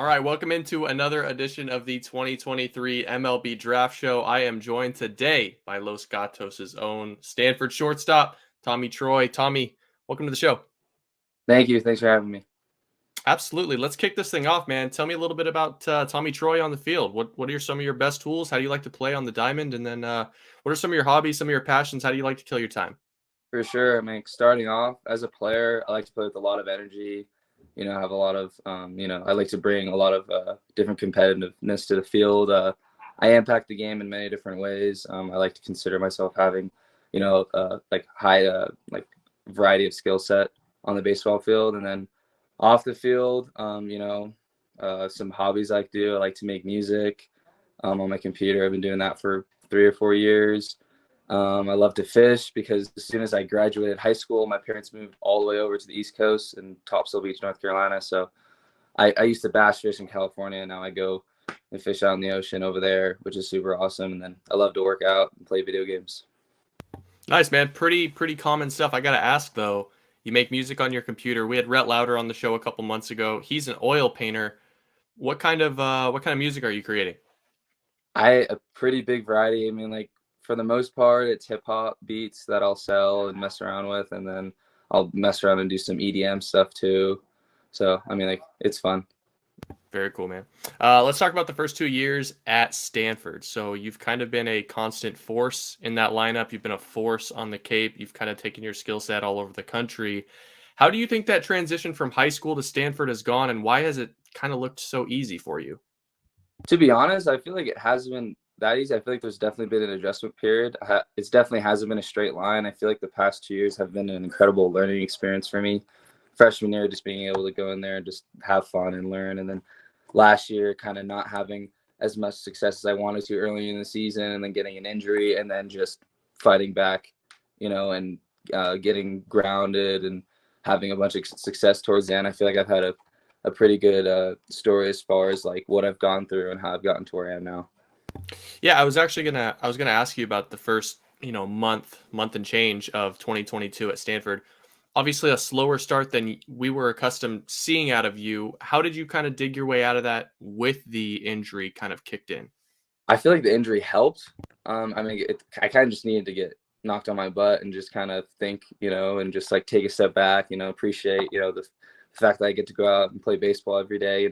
All right, welcome into another edition of the 2023 MLB Draft Show. I am joined today by Los Gatos' own Stanford shortstop, Tommy Troy. Tommy, welcome to the show. Thank you. Thanks for having me. Absolutely. Let's kick this thing off, man. Tell me a little bit about Tommy Troy on the field. What are some of your best tools? How do you like to play on the diamond? And then what are some of your hobbies, some of your passions? How do you like to kill your time? For sure. I mean, starting off as a player, I like to play with a lot of energy. Have a lot of, I like to bring a lot of different competitiveness to the field. I impact the game in many different ways. I like to consider myself having, like high, like variety of skill set on the baseball field. And then off the field, some hobbies I like to do. I like to make music on my computer. I've been doing that for 3 or 4 years. I love to fish because as soon as I graduated high school, my parents moved all the way over to the East Coast in Topsail Beach, North Carolina. So I used to bass fish in California. And now I go and fish out in the ocean over there, which is super awesome. And then I love to work out and play video games. Nice, man. Pretty common stuff. I got to ask though, you make music on your computer. We had Rhett Lauder on the show a couple months ago. He's an oil painter. What kind of music are you creating? A pretty big variety. I mean, like for the most part, it's hip hop beats that I'll sell and mess around with, and then I'll mess around and do some EDM stuff too. So I mean, like it's fun. Very cool, man. Let's talk about the first 2 years at Stanford. So you've kind of been a constant force in that lineup. You've been a force on the Cape. You've kind of taken your skill set all over the country. How do you think that transition from high school to Stanford has gone, and why has it kind of looked so easy for you? To be honest, I feel like it hasn't been that easy. I feel like there's definitely been an adjustment period. It's definitely hasn't been a straight line. I feel like the past 2 years have been an incredible learning experience for me. Freshman year, just being able to go in there and just have fun and learn. And then last year, kind of not having as much success as I wanted to early in the season, and then getting an injury, and then just fighting back, and getting grounded and having a bunch of success towards the end. I feel like I've had a pretty good story as far as like what I've gone through and how I've gotten to where I am now. Yeah, I was gonna ask you about the first, month and change of 2022 at Stanford. Obviously a slower start than we were accustomed seeing out of you. How did you kind of dig your way out of that with the injury kind of kicked in? I feel like the injury helped. I mean, I kind of just needed to get knocked on my butt and just kind of think, and just like take a step back, appreciate, the fact that I get to go out and play baseball every day.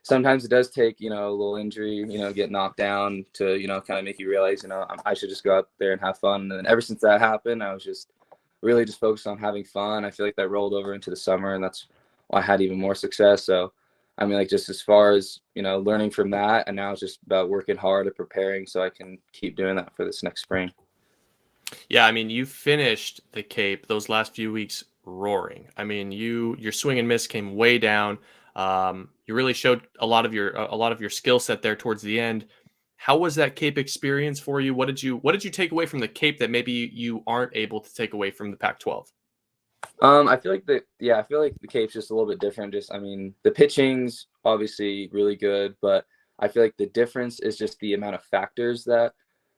Sometimes it does take, a little injury, get knocked down to, kind of make you realize, I should just go out there and have fun. And then ever since that happened, I was just really just focused on having fun. I feel like that rolled over into the summer, and that's why I had even more success. So, I mean, like just as far as, learning from that, and now it's just about working hard and preparing so I can keep doing that for this next spring. Yeah, I mean, you finished the Cape those last few weeks roaring. I mean, your swing and miss came way down. You really showed a lot of your skill set there towards the end. How was that Cape experience for you? What did you take away from the Cape that maybe you aren't able to take away from the Pac-12? I feel like I feel like the Cape's just a little bit different. Just, I mean, the pitching's obviously really good, but I feel like the difference is just the amount of factors that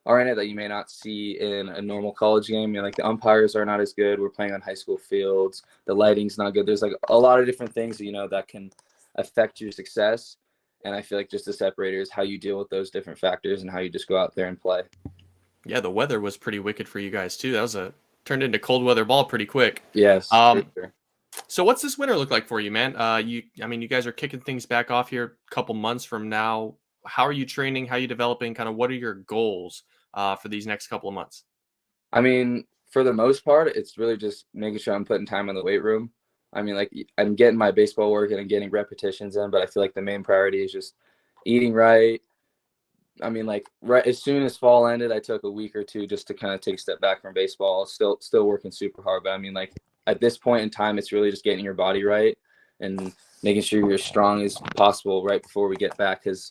are in it that you may not see in a normal college game. Like the umpires are not as good. We're playing on high school fields. The lighting's not good. There's like a lot of different things, that can affect your success. And I feel like just the separator is how you deal with those different factors and how you just go out there and play. Yeah, the weather was pretty wicked for you guys too. That was a turned into cold weather ball pretty quick. Yes, for Um, sure. so what's this winter look like for you, man? I mean, you guys are kicking things back off here a couple months from now. How are you training? How are you developing? Kind of what are your goals for these next couple of months? I mean, for the most part, it's really just making sure I'm putting time in the weight room. I mean, like I'm getting my baseball work and I'm getting repetitions in, but I feel like the main priority is just eating right. I mean, like right as soon as fall ended, I took a week or two just to kind of take a step back from baseball. Still working super hard, but I mean, like at this point in time, it's really just getting your body right and making sure you're as strong as possible right before we get back. Because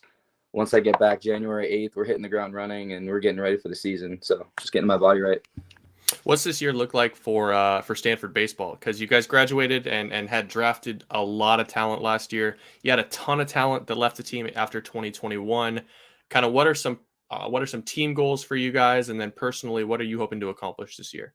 once I get back January 8th, we're hitting the ground running and we're getting ready for the season. So just getting my body right. What's this year look like for Stanford baseball? Because you guys graduated and had drafted a lot of talent last year. You had a ton of talent that left the team after 2021. Kind of what are some team goals for you guys, and then personally, what are you hoping to accomplish this year?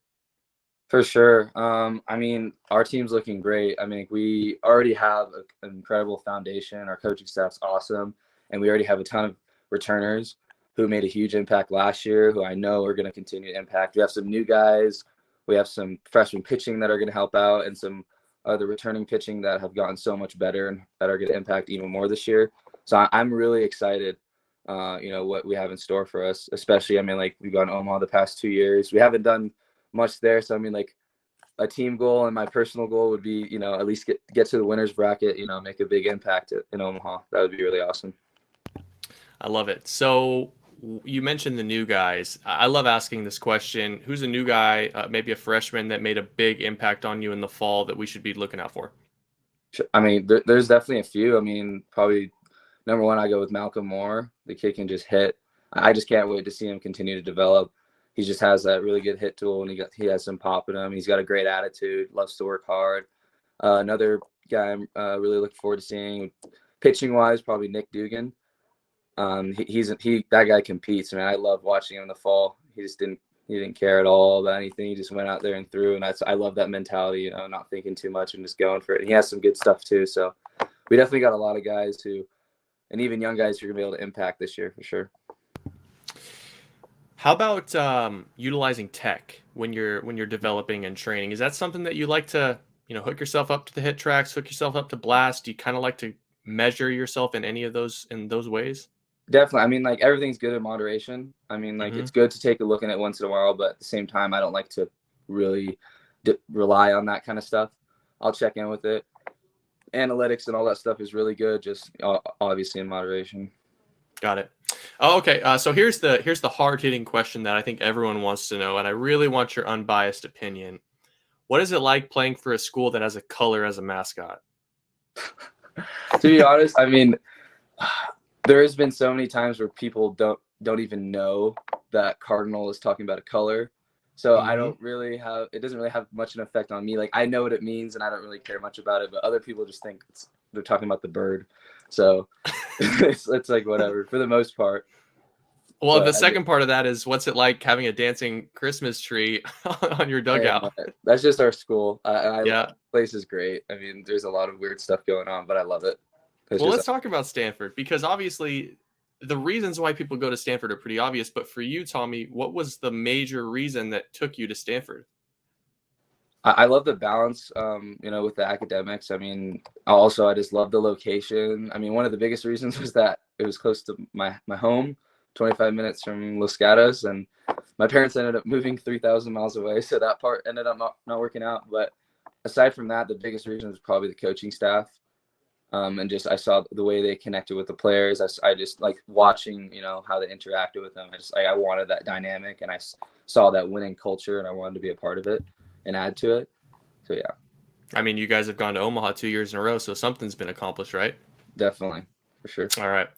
For sure. I mean, our team's looking great. I mean, we already have an incredible foundation. Our coaching staff's awesome, and we already have a ton of returners who made a huge impact last year, who I know are going to continue to impact. We have some new guys. We have some freshman pitching that are going to help out, and some other returning pitching that have gotten so much better and that are going to impact even more this year. So I'm really excited. What we have in store for us, especially, I mean, like we've gone to Omaha the past 2 years. We haven't done much there. So I mean, like a team goal and my personal goal would be, at least get to the winners bracket, make a big impact in Omaha. That would be really awesome. I love it. So you mentioned the new guys. I love asking this question. Who's a new guy, maybe a freshman that made a big impact on you in the fall that we should be looking out for? I mean, there's definitely a few. I mean, probably number one, I go with Malcolm Moore. The kid can just hit. I just can't wait to see him continue to develop. He just has that really good hit tool, and he has some pop in him. He's got a great attitude, loves to work hard. Another guy I'm really looking forward to seeing, pitching wise, probably Nick Dugan. That guy competes, man. I love watching him in the fall. He didn't care at all about anything. He just went out there and threw, and I love that mentality. Not thinking too much and just going for it. And he has some good stuff too. So we definitely got a lot of guys and even young guys who are gonna be able to impact this year for sure. How about utilizing tech when you're developing and training? Is that something that you like to, hook yourself up to the hit tracks, hook yourself up to blast? Do you kind of like to measure yourself in any of those ways? Definitely. I mean, like everything's good in moderation. I mean, like it's good to take a look at it once in a while, but at the same time, I don't like to really rely on that kind of stuff. I'll check in with it. Analytics and all that stuff is really good, just obviously in moderation. Got it. Oh, okay. So here's the hard hitting question that I think everyone wants to know, and I really want your unbiased opinion. What is it like playing for a school that has a color as a mascot? To be honest, I mean, there has been so many times where people don't even know that Cardinal is talking about a color. So I don't really it doesn't really have much an effect on me. Like I know what it means and I don't really care much about it, but other people just think they're talking about the bird. So it's like whatever for the most part. Well, the second part of that is what's it like having a dancing Christmas tree on your dugout? That's just our school. Yeah. The place is great. I mean, there's a lot of weird stuff going on, but I love it. Well, let's talk about Stanford, because obviously the reasons why people go to Stanford are pretty obvious. But for you, Tommy, what was the major reason that took you to Stanford? I love the balance, with the academics. I mean, also I just love the location. I mean, one of the biggest reasons was that it was close to my home, 25 minutes from Los Gatos, and my parents ended up moving 3,000 miles away, so that part ended up not working out. But aside from that, the biggest reason was probably the coaching staff. And just I saw the way they connected with the players. I just like watching, how they interacted with them. I wanted that dynamic, and I saw that winning culture, and I wanted to be a part of it and add to it. So yeah. I mean, you guys have gone to Omaha 2 years in a row, so something's been accomplished, right? Definitely, for sure. All right.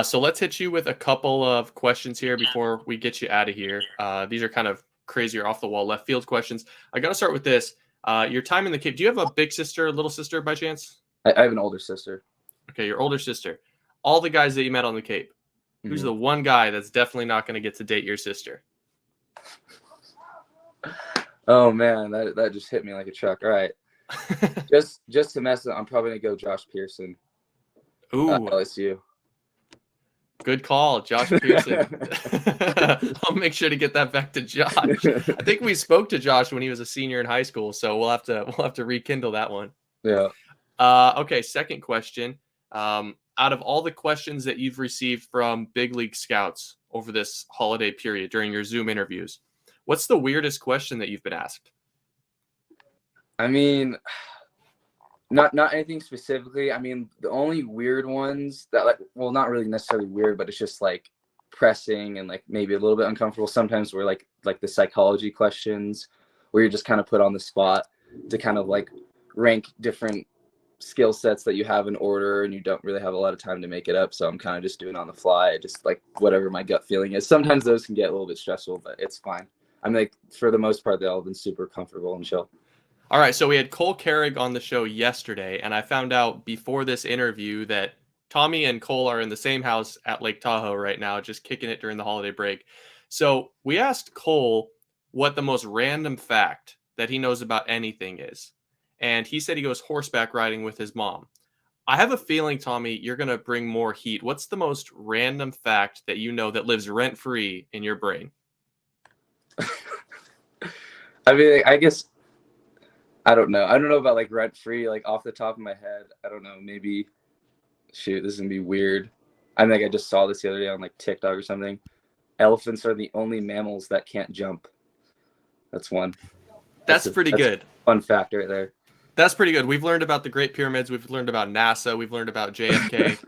So let's hit you with a couple of questions here before we get you out of here. These are kind of crazier, off the wall, left field questions. I got to start with this. Your time in the Cape. Do you have a big sister, little sister by chance? I have an older sister. Okay, your older sister. All the guys that you met on the Cape, who's the one guy that's definitely not going to get to date your sister? Oh man, that just hit me like a truck. All right, just to mess it, I'm probably gonna go Josh Pearson. Ooh, LSU. Good call, Josh Pearson. I'll make sure to get that back to Josh. I think we spoke to Josh when he was a senior in high school, so we'll have to rekindle that one. Yeah. Okay, second question. Out of all the questions that you've received from big league scouts over this holiday period during your Zoom interviews, what's the weirdest question that you've been asked? I mean, not anything specifically. I mean, the only weird ones that not really necessarily weird, but it's just like pressing and like maybe a little bit uncomfortable sometimes were like the psychology questions where you're just kind of put on the spot to kind of like rank different skill sets that you have in order, and you don't really have a lot of time to make it up. So I'm kind of just doing on the fly, just like whatever my gut feeling is. Sometimes those can get a little bit stressful, but it's fine. I'm like, for the most part, they all have been super comfortable and chill. All right, so we had Cole Carrig on the show yesterday, and I found out before this interview that Tommy and Cole are in the same house at Lake Tahoe right now, just kicking it during the holiday break. So we asked Cole what the most random fact that he knows about anything is. And he said he goes horseback riding with his mom. I have a feeling, Tommy, you're going to bring more heat. What's the most random fact that you know that lives rent free in your brain? I mean, I guess I don't know. I don't know about like rent free, like off the top of my head. I don't know. Maybe shoot, this is gonna be weird. I think I just saw this the other day on like TikTok or something. Elephants are the only mammals that can't jump. That's one. That's pretty That's a good. fun fact right there. That's pretty good. We've learned about the Great Pyramids. We've learned about NASA. We've learned about JFK.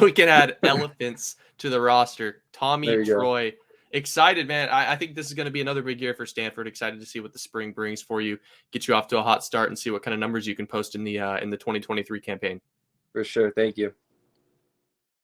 We can add elephants to the roster. Tommy, There you go. Troy, excited, man. I think this is going to be another big year for Stanford. Excited to see what the spring brings for you. Get you off to a hot start and see what kind of numbers you can post in the 2023 campaign. For sure. Thank you.